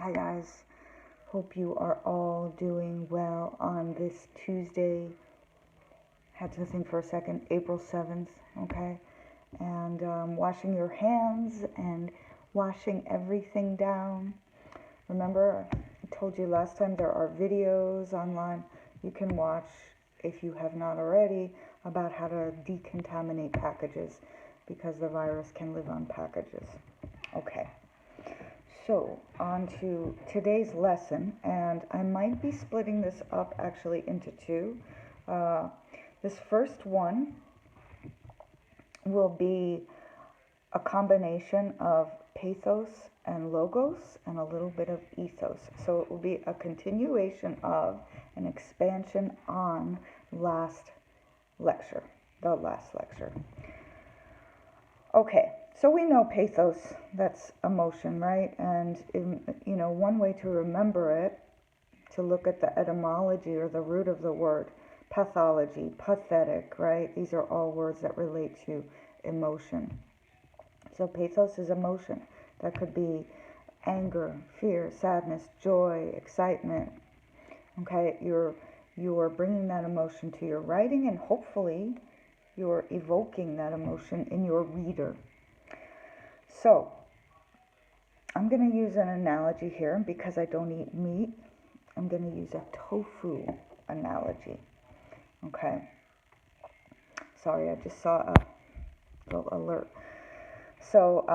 Hi guys, hope you are all doing well on this Tuesday. Had to think for a second, April 7th, okay? And washing your hands and washing everything down. Remember, I told you last time there are videos online you can watch if you have not already about how to decontaminate packages because the virus can live on packages. Okay. So, on to today's lesson, and I might be splitting this up actually into two. This first one will be a combination of pathos and logos and a little bit of ethos. So, it will be a continuation of an expansion on the last lecture. Okay, so we know pathos, that's emotion, right? And, one way to remember it, to look at the etymology or the root of the word, pathology, pathetic, right? These are all words that relate to emotion. So pathos is emotion. That could be anger, fear, sadness, joy, excitement. Okay, you're bringing that emotion to your writing, and hopefully you're evoking that emotion in your reader. So, I'm going to use an analogy here because I don't eat meat. I'm going to use a tofu analogy. Okay. Sorry, I just saw a little alert. So,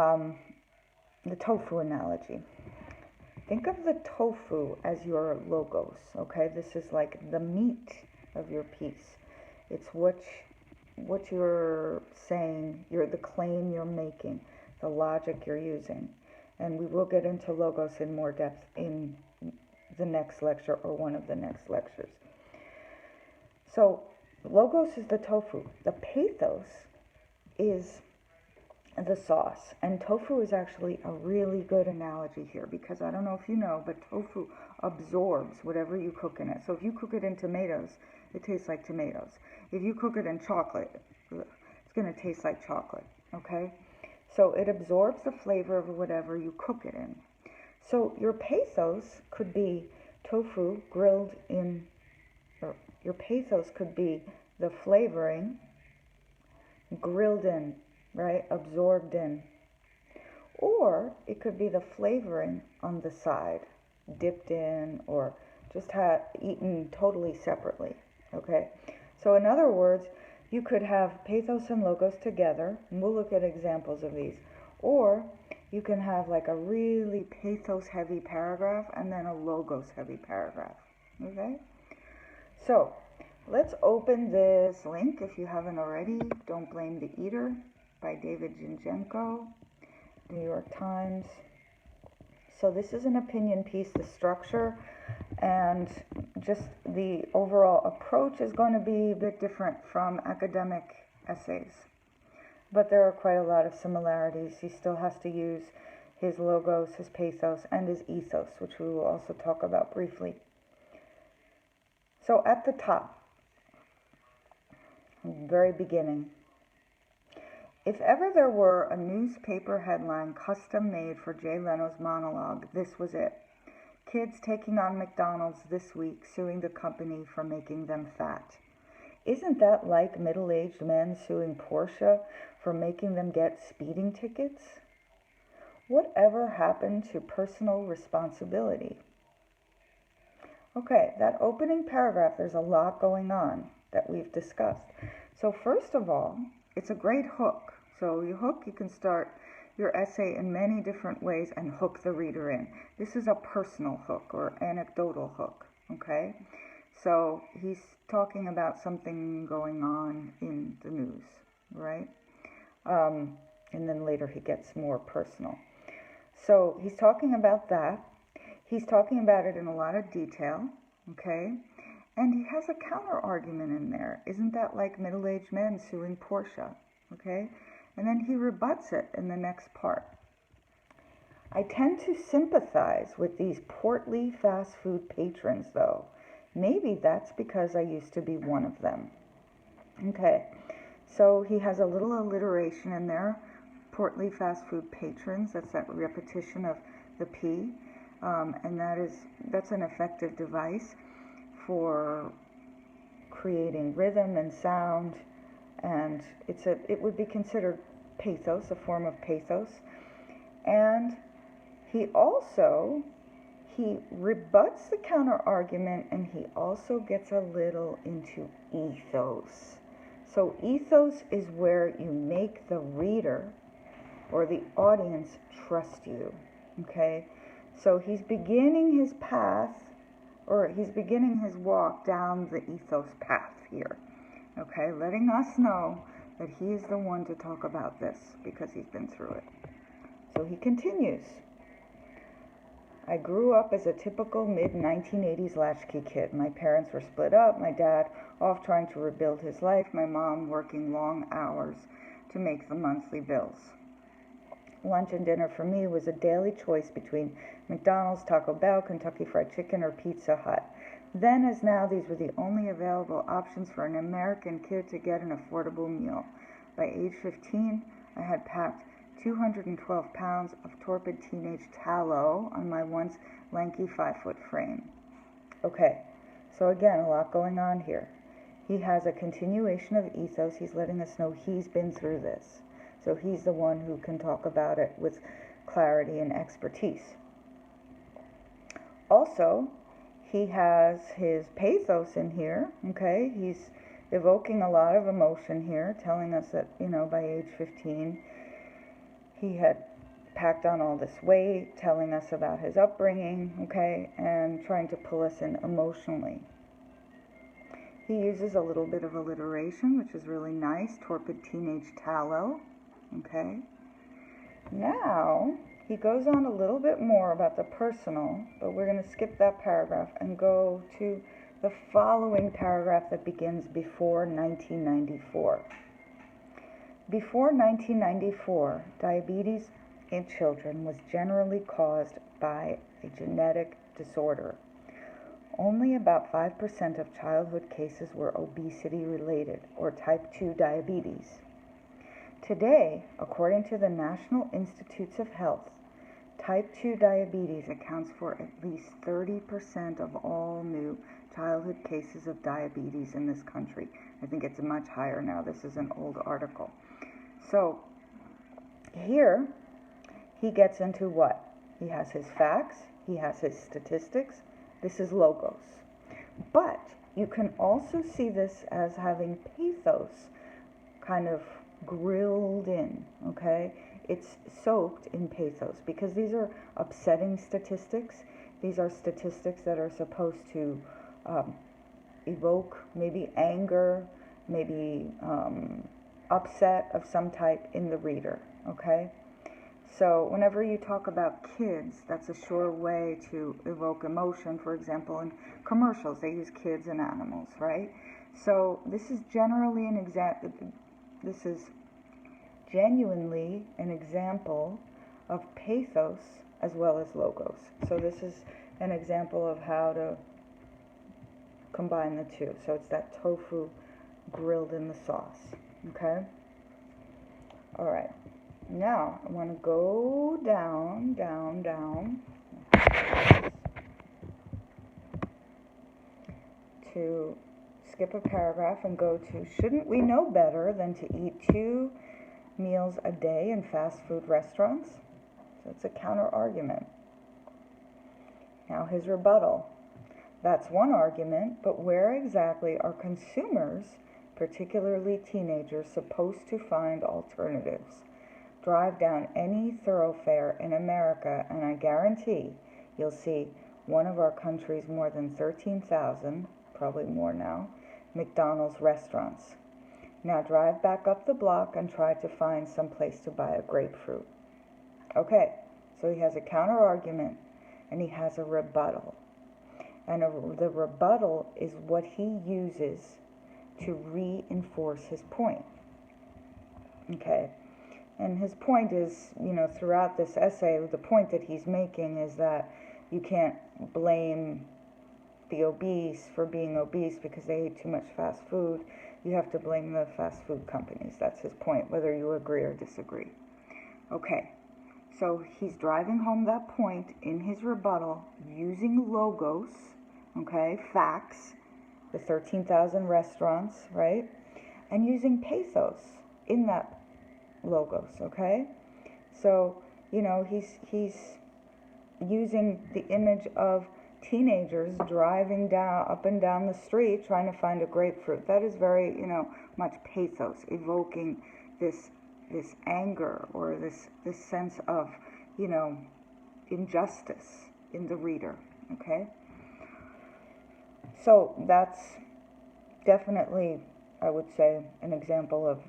the tofu analogy. Think of the tofu as your logos. Okay, this is like the meat of your piece. It's what you're saying, the claim you're making, the logic you're using. And we will get into logos in more depth in the next lecture or one of the next lectures. So logos is the tofu. The pathos is the sauce. And tofu is actually a really good analogy here because I don't know if you know, but tofu absorbs whatever you cook in it. So if you cook it in tomatoes, it tastes like tomatoes. If you cook it in chocolate, it's going to taste like chocolate, okay? So it absorbs the flavor of whatever you cook it in. So your pathos could be tofu grilled in, or your pathos could be the flavoring grilled in, right? Absorbed in. Or it could be the flavoring on the side, dipped in, or just eaten totally separately, okay? So in other words, you could have pathos and logos together, and we'll look at examples of these. Or you can have like a really pathos heavy paragraph and then a logos heavy paragraph, okay? So let's open this link if you haven't already. Don't Blame the Eater by David Zinchenko, New York Times. So this is an opinion piece. The structure and just the overall approach is going to be a bit different from academic essays. But there are quite a lot of similarities. He still has to use his logos, his pathos, and his ethos, which we will also talk about briefly. So at the top, very beginning, if ever there were a newspaper headline custom made for Jay Leno's monologue, this was it. Kids taking on McDonald's this week, suing the company for making them fat. Isn't that like middle-aged men suing Porsche for making them get speeding tickets? Whatever happened to personal responsibility? Okay, that opening paragraph, there's a lot going on that we've discussed. So first of all, it's a great hook. So you can start your essay in many different ways and hook the reader in. This is a personal hook or anecdotal hook, okay? So he's talking about something going on in the news, right? And then later he gets more personal. So he's talking about that. He's talking about it in a lot of detail, okay? And he has a counter argument in there. Isn't that like middle-aged men suing Porsche, okay? And then he rebuts it in the next part. I tend to sympathize with these portly fast food patrons, though. Maybe that's because I used to be one of them. Okay, so he has a little alliteration in there. Portly fast food patrons, that's that repetition of the P. and that's an effective device for creating rhythm and sound, and it would be considered pathos, a form of pathos. And he rebuts the counter argument, and he also gets a little into ethos. So ethos is where you make the reader or the audience trust you. Okay, so he's beginning his path, or he's beginning his walk down the ethos path here. Okay, letting us know that he is the one to talk about this because he's been through it. So he continues. I grew up as a typical mid-1980s latchkey kid. My parents were split up, my dad off trying to rebuild his life, my mom working long hours to make the monthly bills. Lunch and dinner for me was a daily choice between McDonald's, Taco Bell, Kentucky Fried Chicken, or Pizza Hut. Then as now, these were the only available options for an American kid to get an affordable meal. By age 15, I had packed 212 pounds of torpid teenage tallow on my once lanky 5-foot frame. Okay, so again, a lot going on here. He has a continuation of ethos. He's letting us know he's been through this. So he's the one who can talk about it with clarity and expertise. Also, he has his pathos in here, okay? He's evoking a lot of emotion here, telling us that, by age 15, he had packed on all this weight, telling us about his upbringing, okay, and trying to pull us in emotionally. He uses a little bit of alliteration, which is really nice. Torpid teenage tallow, okay. Now, he goes on a little bit more about the personal, but we're going to skip that paragraph and go to the following paragraph that begins before 1994. Before 1994, diabetes in children was generally caused by a genetic disorder. Only about 5% of childhood cases were obesity-related or type 2 diabetes. Today, according to the National Institutes of Health, type 2 diabetes accounts for at least 30% of all new childhood cases of diabetes in this country. I think it's much higher now. This is an old article. So here he gets into what? He has his facts, he has his statistics. This is logos. But you can also see this as having pathos kind of grilled in, okay? It's soaked in pathos because these are upsetting statistics. These are statistics that are supposed to evoke maybe anger, maybe upset of some type in the reader, okay? So whenever you talk about kids, that's a sure way to evoke emotion. For example, in commercials, they use kids and animals, right? So this is generally this is genuinely an example of pathos as well as logos. So this is an example of how to combine the two. So it's that tofu grilled in the sauce, okay? All right. Now, I want to go down, to skip a paragraph and go to, shouldn't we know better than to eat 2 meals a day in fast food restaurants? So it's a counter argument. Now his rebuttal. That's one argument, but where exactly are consumers, particularly teenagers, supposed to find alternatives? Drive down any thoroughfare in America, and I guarantee you'll see one of our country's more than 13,000, probably more now, McDonald's restaurants. Now drive back up the block and try to find some place to buy a grapefruit. Okay, so he has a counter argument and he has a rebuttal. And the rebuttal is what he uses to reinforce his point. Okay. And his point is, throughout this essay, the point that he's making is that you can't blame the obese for being obese because they ate too much fast food. You have to blame the fast food companies. That's his point, whether you agree or disagree. Okay, So he's driving home that point in his rebuttal using logos, okay, facts, the 13,000 restaurants, right? And using pathos in that logos, okay? So, he's using the image of teenagers driving down up and down the street trying to find a grapefruit. That is very, much pathos, evoking this anger or this sense of, injustice in the reader, okay? So that's definitely, I would say, an example of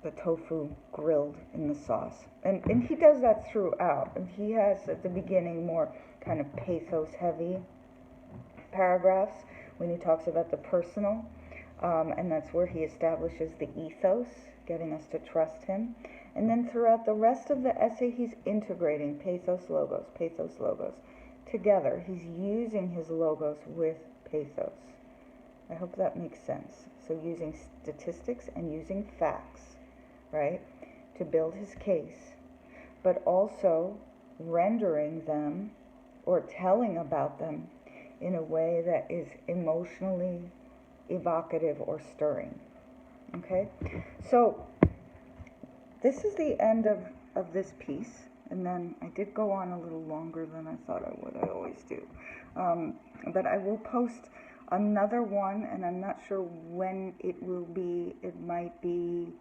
the tofu grilled in the sauce. And he does that throughout. And he has at the beginning more kind of pathos heavy paragraphs when he talks about the personal. And that's where he establishes the ethos, getting us to trust him. And then throughout the rest of the essay, he's integrating pathos logos together. He's using his logos with pathos. I hope that makes sense. So using statistics and using facts, right, to build his case, but also rendering them or telling about them in a way that is emotionally evocative or stirring. Okay? So this is the end of this piece. And then I did go on a little longer than I thought I would. I always do. But I will post another one, and I'm not sure when it will be. It might be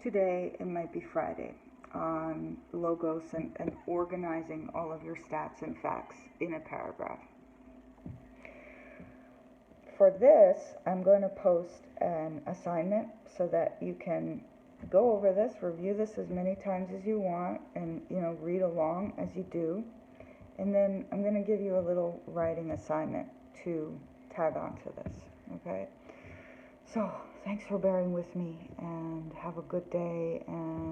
today, it might be Friday, on logos and organizing all of your stats and facts in a paragraph. For this, I'm going to post an assignment so that you can go over this, review this as many times as you want, and read along as you do. And then I'm going to give you a little writing assignment to tag on to this, okay? So thanks for bearing with me, and have a good day, and